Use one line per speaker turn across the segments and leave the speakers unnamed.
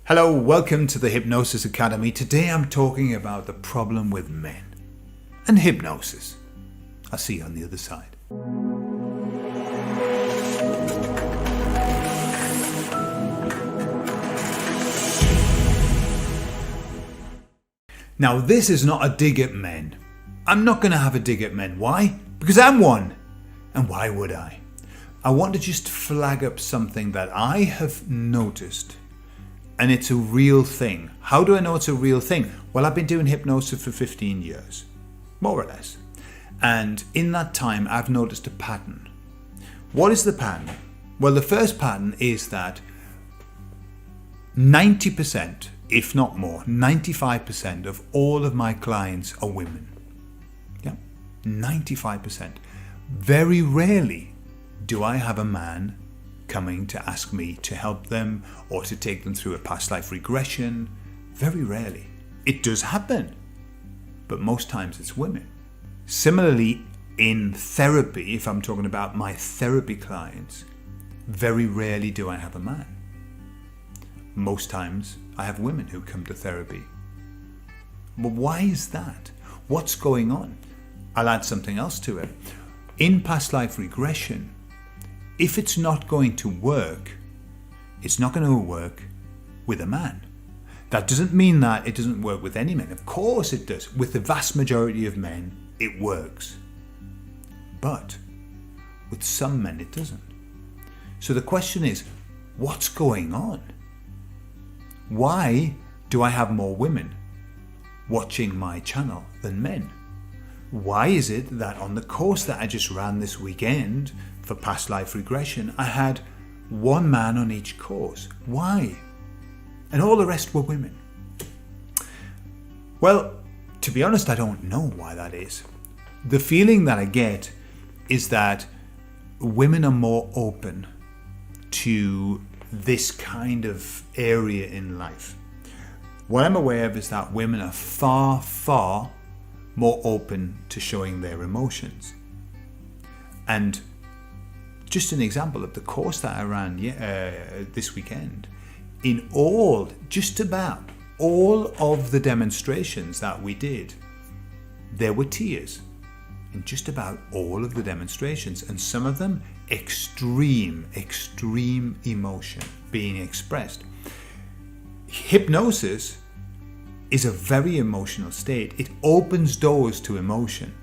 Hello, welcome to the Hypnosis Academy. Today I'm talking about the problem with men and hypnosis. I'll see you on the other side. Now, this is not a dig at men. I'm not going to have a dig at men. Why? Because I'm one. And why would I? I want to just flag up something that I have noticed. And it's a real thing. How do I know it's a real thing? Well, I've been doing hypnosis for 15 years, more or less. And in that time, I've noticed a pattern. What is the pattern? Well, the first pattern is that 90%, if not more, 95% of all of my clients are women. Yeah, 95%. Very rarely do I have a man coming to ask me to help them or to take them through a past life regression. Very rarely. It does happen, but most times it's women. Similarly, in therapy, if I'm talking about my therapy clients, very rarely do I have a man. Most times I have women who come to therapy. But why is that? What's going on? I'll add something else to it. In past life regression, if it's not going to work, it's not going to work with a man. That doesn't mean that it doesn't work with any men. Of course it does. With the vast majority of men, it works. But with some men, it doesn't. So the question is, what's going on? Why do I have more women watching my channel than men? Why is it that on the course that I just ran this weekend for past life regression, I had one man on each course? Why? And all the rest were women. Well, to be honest, I don't know why that is. The feeling that I get is that women are more open to this kind of area in life. What I'm aware of is that women are far, far more open to showing their emotions. And just an example of the course that I ran this weekend, in all, just about all of the demonstrations that we did, there were tears in just about all of the demonstrations, and some of them extreme emotion being expressed. Hypnosis is a very emotional state. It opens doors to emotion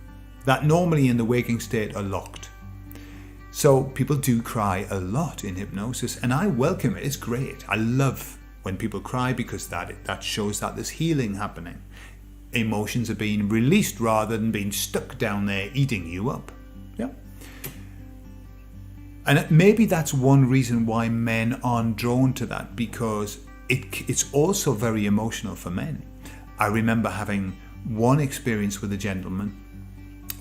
that normally in the waking state are locked. So people do cry a lot in hypnosis, and I welcome it. It's great. I love when people cry because that shows that there's healing happening. Emotions are being released rather than being stuck down there eating you up. Yeah. And maybe that's one reason why men aren't drawn to that, because it's also very emotional for men. I remember having one experience with a gentleman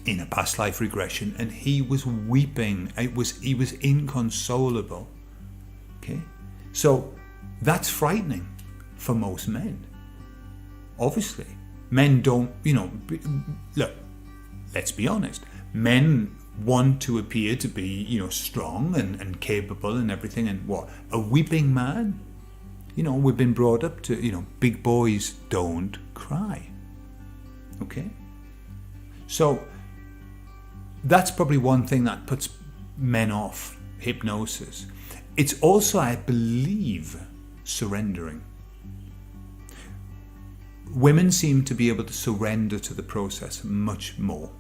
in a past life regression, and he was weeping. He was inconsolable. Okay, so that's frightening for most men. Obviously, men don't. Look, let's be honest. Men want to appear to be, strong and capable and everything. And what, a weeping man? We've been brought up to, big boys don't cry. Okay? So that's probably one thing that puts men off hypnosis. It's also, I believe, surrendering. Women seem to be able to surrender to the process much more.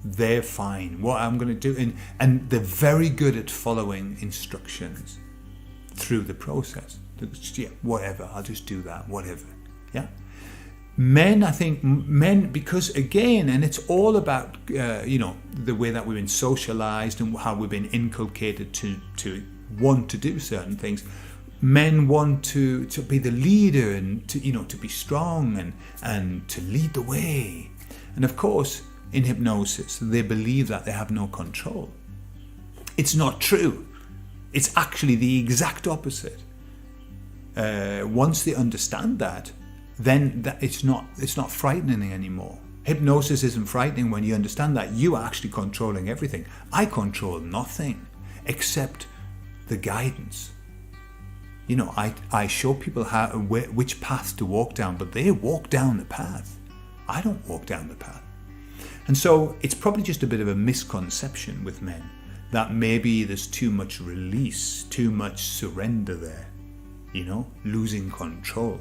They're fine. What I'm going to do, and they're very good at following instructions through the process. Yeah, whatever, I'll just do that, whatever. Yeah. Men, I think, because again, and it's all about, the way that we've been socialized and how we've been inculcated to want to do certain things. Men want to be the leader and to be strong and to lead the way. And of course, in hypnosis, they believe that they have no control. It's not true. It's actually the exact opposite. Once they understand that, then it's not frightening anymore. Hypnosis isn't frightening when you understand that you are actually controlling everything. I control nothing except the guidance. I show people which path to walk down, but they walk down the path. I don't walk down the path. And so it's probably just a bit of a misconception with men that maybe there's too much release, too much surrender there, losing control.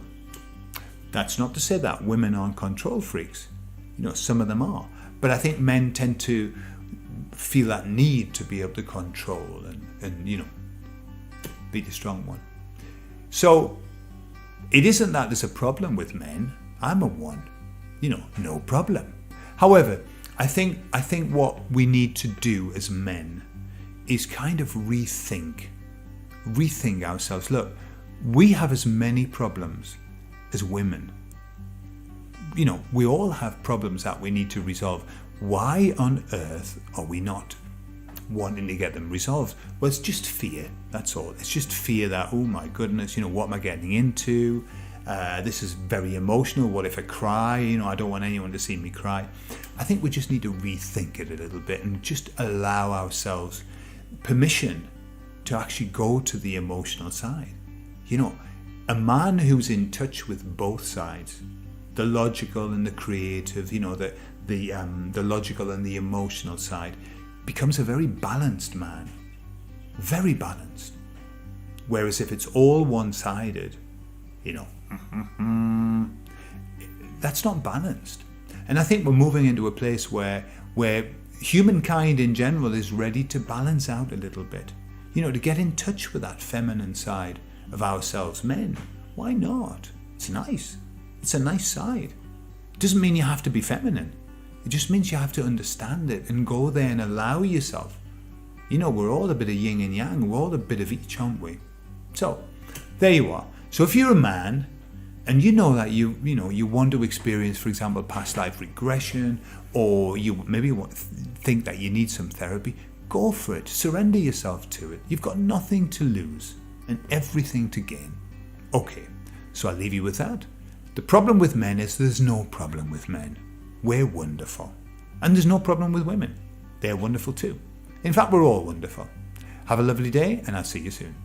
That's not to say that women aren't control freaks. Some of them are. But I think men tend to feel that need to be able to control and be the strong one. So it isn't that there's a problem with men. I'm a one. No problem. However, I think what we need to do as men is kind of rethink ourselves. Look, we have as many problems as women. We all have problems that we need to resolve. Why on earth are we not wanting to get them resolved? Well, it's just fear, that's all. It's just fear that, oh my goodness, what am I getting into? This is very emotional. What if I cry? I don't want anyone to see me cry. I think we just need to rethink it a little bit and just allow ourselves permission to actually go to the emotional side. A man who's in touch with both sides, the logical and the creative, the logical and the emotional side, becomes a very balanced man. Very balanced. Whereas if it's all one-sided, that's not balanced. And I think we're moving into a place where humankind in general is ready to balance out a little bit. To get in touch with that feminine side of ourselves. Men, why not? It's nice. It's a nice side. It doesn't mean you have to be feminine. It just means you have to understand it and go there and allow yourself. We're all a bit of yin and yang. We're all a bit of each, aren't we? So, there you are. So if you're a man and that you want to experience, for example, past life regression, or you maybe think that you need some therapy, go for it. Surrender yourself to it. You've got nothing to lose and everything to gain. Okay, so I'll leave you with that. The problem with men is there's no problem with men. We're wonderful. And there's no problem with women. They're wonderful too. In fact, we're all wonderful. Have a lovely day, and I'll see you soon.